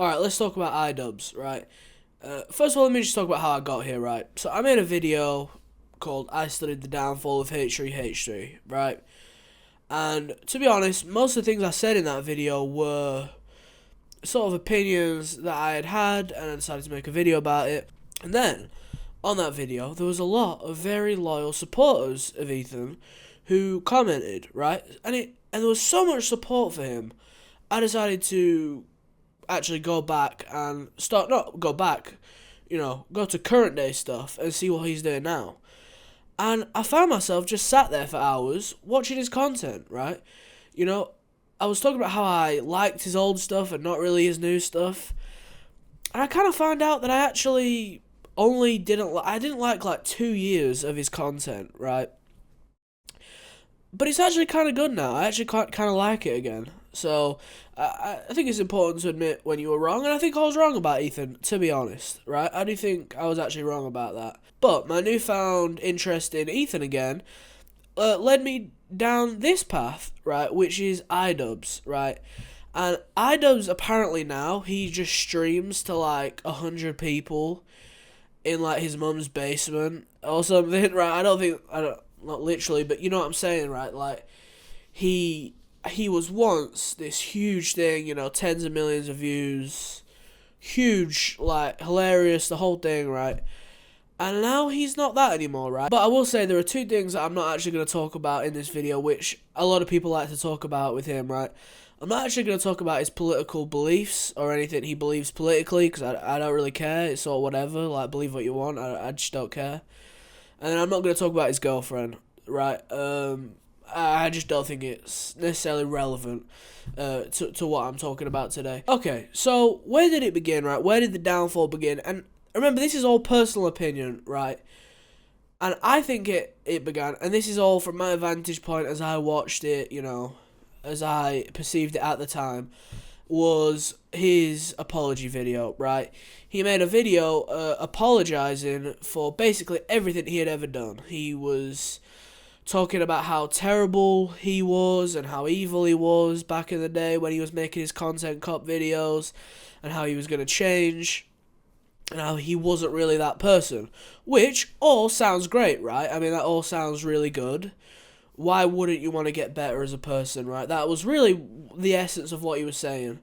Alright, let's talk about iDubbbz, right? First of all, let me just talk about how I got here, right? So I made a video called I Studied the Downfall of H3H3, right? And to be honest, most of the things I said in that video were sort of opinions that I had, and I decided to make a video about it. And then, on that video, there was a lot of very loyal supporters of Ethan who commented, right? And there was so much support for him, I decided to actually go back and go to current day stuff and see what he's doing now. And I found myself just sat there for hours watching his content, right? I was talking about how I liked his old stuff and not really his new stuff. And I kind of found out that I actually didn't like 2 years of his content, right? But it's actually kind of good now. I actually kind of like it again. So, I think it's important to admit when you were wrong, and I think I was wrong about Ethan, to be honest, right? I do think I was actually wrong about that. But my newfound interest in Ethan again led me down this path, right, which is iDubbbz, right? And iDubbbz, apparently now, he just streams to, 100 people in, his mum's basement or something, right? Not literally, but you know what I'm saying, right? He was once this huge thing, tens of millions of views, huge, hilarious, the whole thing, right? And now he's not that anymore, right? But I will say there are two things that I'm not actually going to talk about in this video, which a lot of people like to talk about with him, right? I'm not actually going to talk about his political beliefs or anything he believes politically, because I don't really care. It's all whatever, believe what you want, I just don't care. And then I'm not going to talk about his girlfriend, right? I just don't think it's necessarily relevant to what I'm talking about today. Okay, so where did it begin, right? Where did the downfall begin? And remember, this is all personal opinion, right? And I think it began, and this is all from my vantage point as I watched it, as I perceived it at the time, was his apology video, right? He made a video apologizing for basically everything he had ever done. He was talking about how terrible he was and how evil he was back in the day when he was making his content cop videos, and how he was going to change, and how he wasn't really that person. Which all sounds great, right? I mean, that all sounds really good. Why wouldn't you want to get better as a person, right? That was really the essence of what he was saying,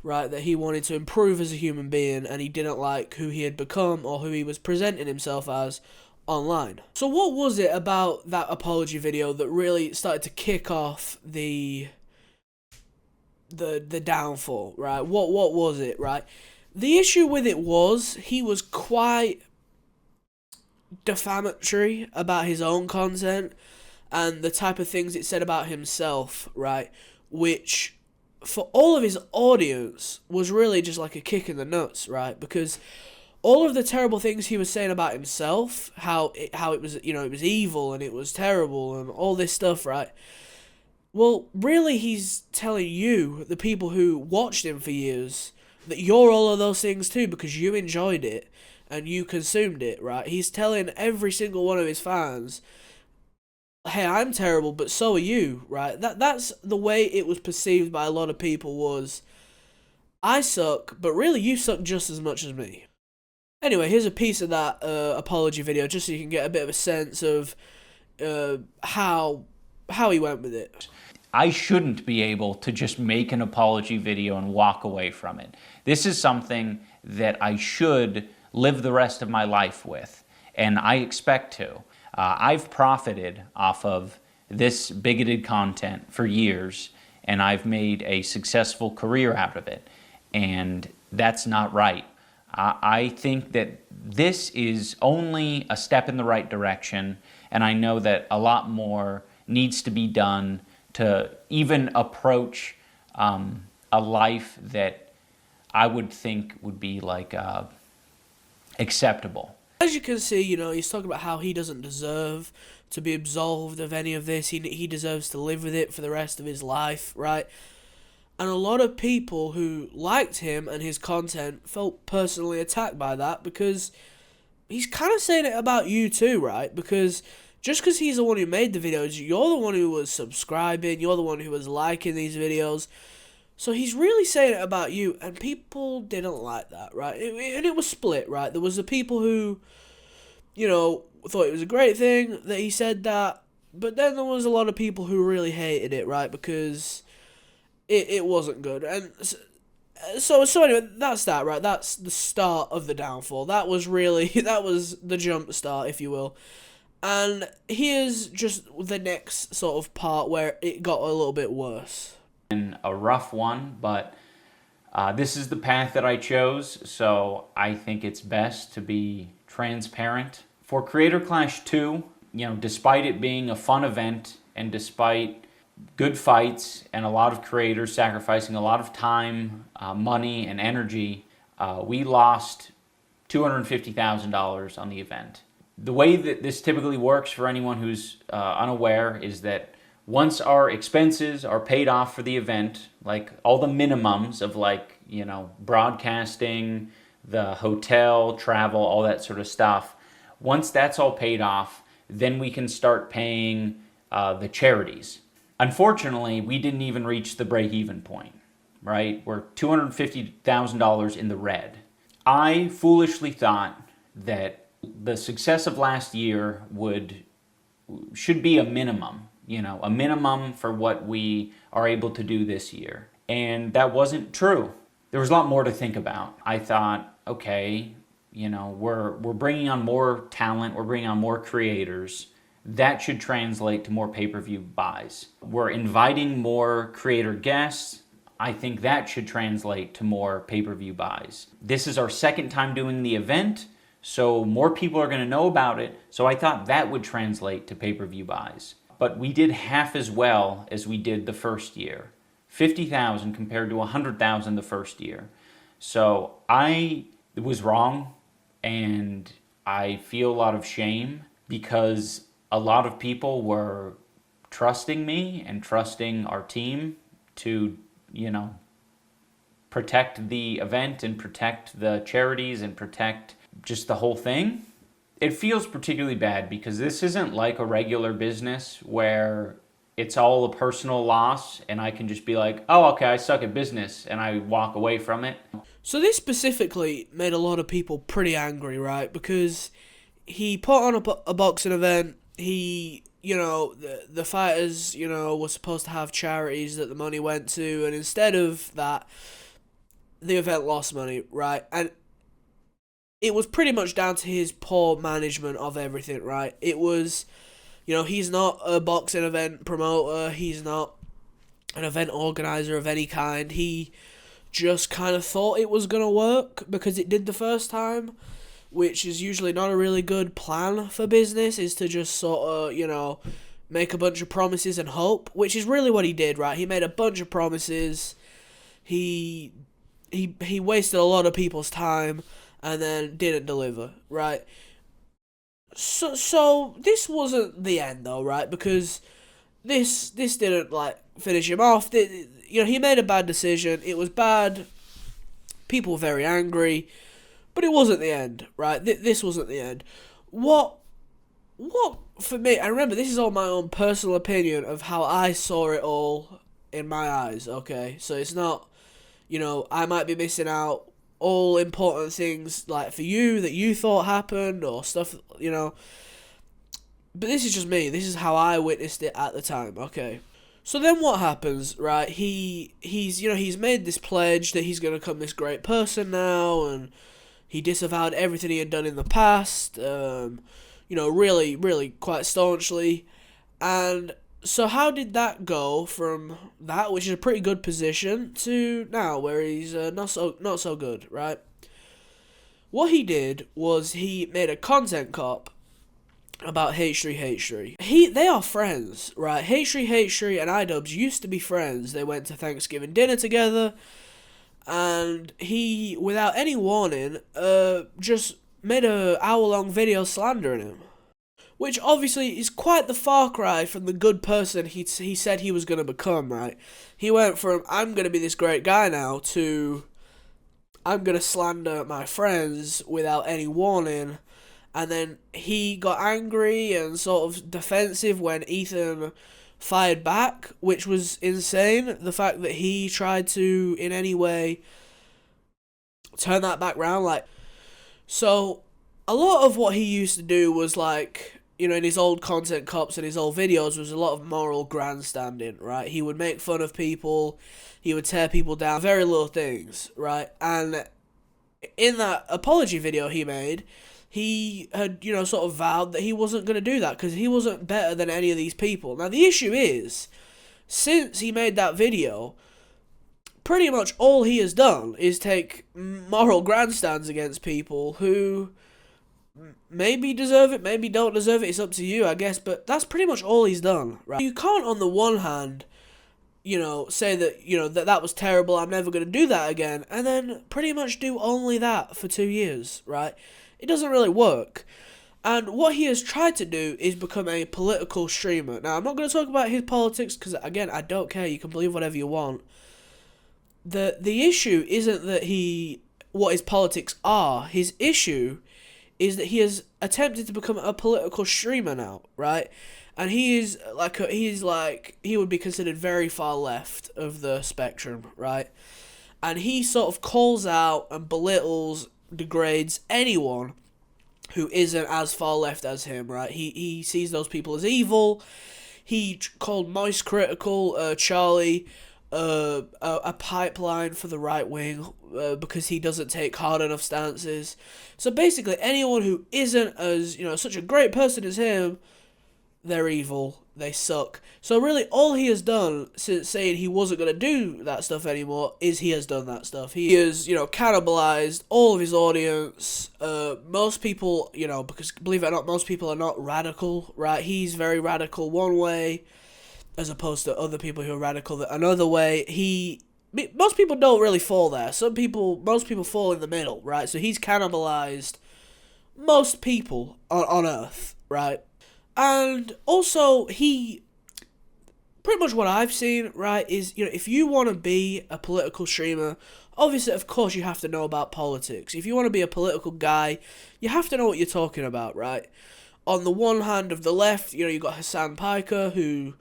right? That he wanted to improve as a human being, and he didn't like who he had become or who he was presenting himself as online. So what was it about that apology video that really started to kick off the downfall, right? What was it, right? The issue with it was he was quite defamatory about his own content and the type of things it said about himself, right? Which, for all of his audience, was really just like a kick in the nuts, right? Because all of the terrible things he was saying about himself, how it was, it was evil and it was terrible and all this stuff, right? Well, really, he's telling you, the people who watched him for years, that you're all of those things too, because you enjoyed it and you consumed it, right? He's telling every single one of his fans, hey, I'm terrible, but so are you, right? That's the way it was perceived by a lot of people, was, I suck, but really you suck just as much as me. Anyway, here's a piece of that apology video, just so you can get a bit of a sense of how he went with it. I shouldn't be able to just make an apology video and walk away from it. This is something that I should live the rest of my life with, and I expect to. I've profited off of this bigoted content for years, and I've made a successful career out of it, and that's not right. I think that this is only a step in the right direction, and I know that a lot more needs to be done to even approach a life that I would think would be acceptable. As you can see, he's talking about how he doesn't deserve to be absolved of any of this. He deserves to live with it for the rest of his life, right? And a lot of people who liked him and his content felt personally attacked by that, because he's kind of saying it about you too, right? Because just because he's the one who made the videos, you're the one who was subscribing, you're the one who was liking these videos. So he's really saying it about you, and people didn't like that, right? And it was split, right? There was the people who, thought it was a great thing that he said that, but then there was a lot of people who really hated it, right? Because it wasn't good. And so anyway, that's that, right? That's the start of the downfall. That was really, that was the jump start, if you will. And here's just the next sort of part where it got a little bit worse. A rough one, but this is the path that I chose, so I think it's best to be transparent. For Creator Clash 2, despite it being a fun event and despite good fights and a lot of creators sacrificing a lot of time, money, and energy, we lost $250,000 on the event. The way that this typically works for anyone who's unaware is that once our expenses are paid off for the event, like all the minimums of broadcasting, the hotel, travel, all that sort of stuff, once that's all paid off, then we can start paying the charities. Unfortunately, we didn't even reach the break-even point, right? We're $250,000 in the red. I foolishly thought that the success of last year should be a minimum. A minimum for what we are able to do this year. And that wasn't true. There was a lot more to think about. I thought, okay, we're bringing on more talent, we're bringing on more creators. That should translate to more pay-per-view buys. We're inviting more creator guests. I think that should translate to more pay-per-view buys. This is our second time doing the event, so more people are going to know about it. So I thought that would translate to pay-per-view buys. But we did half as well as we did the first year. 50,000 compared to 100,000 the first year. So I was wrong, and I feel a lot of shame because a lot of people were trusting me and trusting our team to, protect the event and protect the charities and protect just the whole thing. It feels particularly bad because this isn't like a regular business where it's all a personal loss and I can just be like, oh, okay, I suck at business, and I walk away from it. So this specifically made a lot of people pretty angry, right? Because he put on a boxing event. He, the fighters, were supposed to have charities that the money went to, and instead of that, the event lost money, right? And it was pretty much down to his poor management of everything, right? It was, he's not a boxing event promoter. He's not an event organizer of any kind. He just kind of thought it was going to work because it did the first time, which is usually not a really good plan for business, is to just sort of, make a bunch of promises and hope, which is really what he did, right? He made a bunch of promises. He wasted a lot of people's time and then didn't deliver, right? So this wasn't the end, though, right? Because this didn't, finish him off. He made a bad decision. It was bad. People were very angry. But it wasn't the end, right? This wasn't the end. What, for me, I remember this is all my own personal opinion of how I saw it all in my eyes, okay? So it's not, I might be missing out all important things for you that you thought happened or stuff, but this is just me. This is how I witnessed it at the time, okay? So then what happens, right? He's made this pledge that he's going to become this great person now, and he disavowed everything he had done in the past, really, really quite staunchly. And so how did that go from that, which is a pretty good position, to now where he's not so good, right? What he did was he made a content cop about H3H3. They are friends, right? H3H3 and iDubbbz used to be friends. They went to Thanksgiving dinner together, and he, without any warning, just made a hour-long video slandering him. Which obviously is quite the far cry from the good person he said he was going to become, right? He went from, I'm going to be this great guy now, to, I'm going to slander my friends without any warning. And then he got angry and sort of defensive when Ethan fired back, which was insane. The fact that he tried to, in any way, turn that back round, like, so a lot of what he used to do was, like, you know, in his old content cops and his old videos, was a lot of moral grandstanding, right? He would make fun of people, he would tear people down, very little things, right? And in that apology video he made, he had, you know, sort of vowed that he wasn't going to do that because he wasn't better than any of these people. Now, the issue is, since he made that video, pretty much all he has done is take moral grandstands against people who maybe deserve it, maybe don't deserve it. It's up to you, I guess, but that's pretty much all he's done, right? You can't, on the one hand, you know, say that, you know, that was terrible, I'm never going to do that again, and then pretty much do only that for 2 years, right? It doesn't really work. And what he has tried to do is become a political streamer. Now, I'm not going to talk about his politics because, again, I don't care. You can believe whatever you want. The issue isn't that what his politics are. His issue is that he has attempted to become a political streamer now, right? And he would be considered very far left of the spectrum, right? And he sort of calls out and belittles, degrades anyone who isn't as far left as him, right? He sees those people as evil. He called Moist Critical, Charlie, a pipeline for the right wing because he doesn't take hard enough stances. So basically, anyone who isn't as, you know, such a great person as him, they're evil, they suck. So really, all he has done since saying he wasn't going to do that stuff anymore is he has done that stuff. He has, you know, cannibalized all of his audience. Most people, you know, because believe it or not, most people are not radical, right? He's very radical one way, as opposed to other people who are radical another way. Most people don't really fall there. Most people fall in the middle, right? So he's cannibalized most people on Earth, right? And also, pretty much what I've seen, right, is, you know, if you want to be a political streamer, obviously, of course, you have to know about politics. If you want to be a political guy, you have to know what you're talking about, right? On the one hand of the left, you know, you've got Hassan Piker, who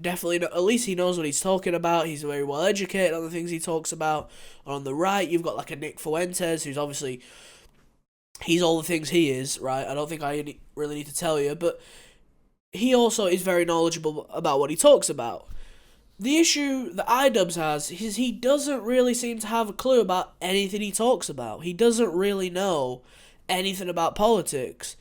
definitely, at least he knows what he's talking about. He's very well educated on the things he talks about. On the right, you've got, like, a Nick Fuentes, who's obviously, he's all the things he is, right? I don't think I really need to tell you, but he also is very knowledgeable about what he talks about. The issue that iDubbbz has is he doesn't really seem to have a clue about anything he talks about. He doesn't really know anything about politics,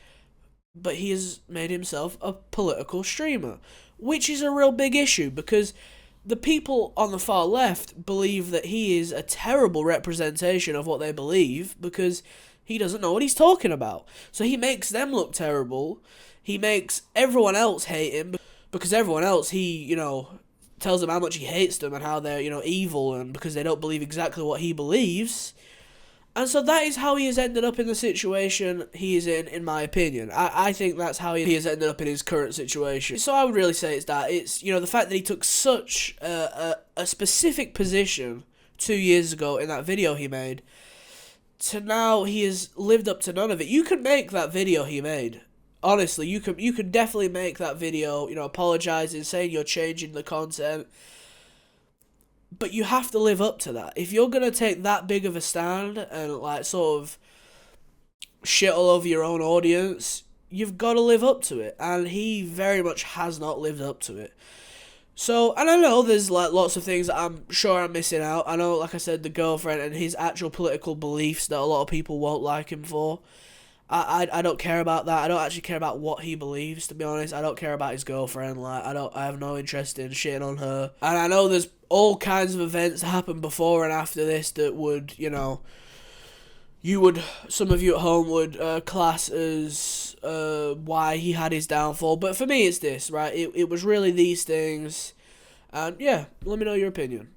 but he has made himself a political streamer, which is a real big issue because the people on the far left believe that he is a terrible representation of what they believe because he doesn't know what he's talking about. So he makes them look terrible. He makes everyone else hate him because everyone else, he, you know, tells them how much he hates them and how they're, you know, evil and because they don't believe exactly what he believes. And so that is how he has ended up in the situation he is in my opinion. I think that's how he has ended up in his current situation. So I would really say it's that. It's, you know, the fact that he took such a specific position 2 years ago in that video he made to now he has lived up to none of it. You could make that video he made. Honestly, you could definitely make that video, you know, apologizing, saying you're changing the content. But you have to live up to that. If you're going to take that big of a stand and, like, sort of shit all over your own audience, you've got to live up to it. And he very much has not lived up to it. So, and I know there's, like, lots of things that I'm sure I'm missing out. I know, like I said, the girlfriend and his actual political beliefs that a lot of people won't like him for. I don't care about that. I don't actually care about what he believes, to be honest. I don't care about his girlfriend. Like, I have no interest in shitting on her. And I know there's all kinds of events that happen before and after this that would, you know, some of you at home would class as why he had his downfall. But for me, it's this, right? It was really these things. And yeah, let me know your opinion.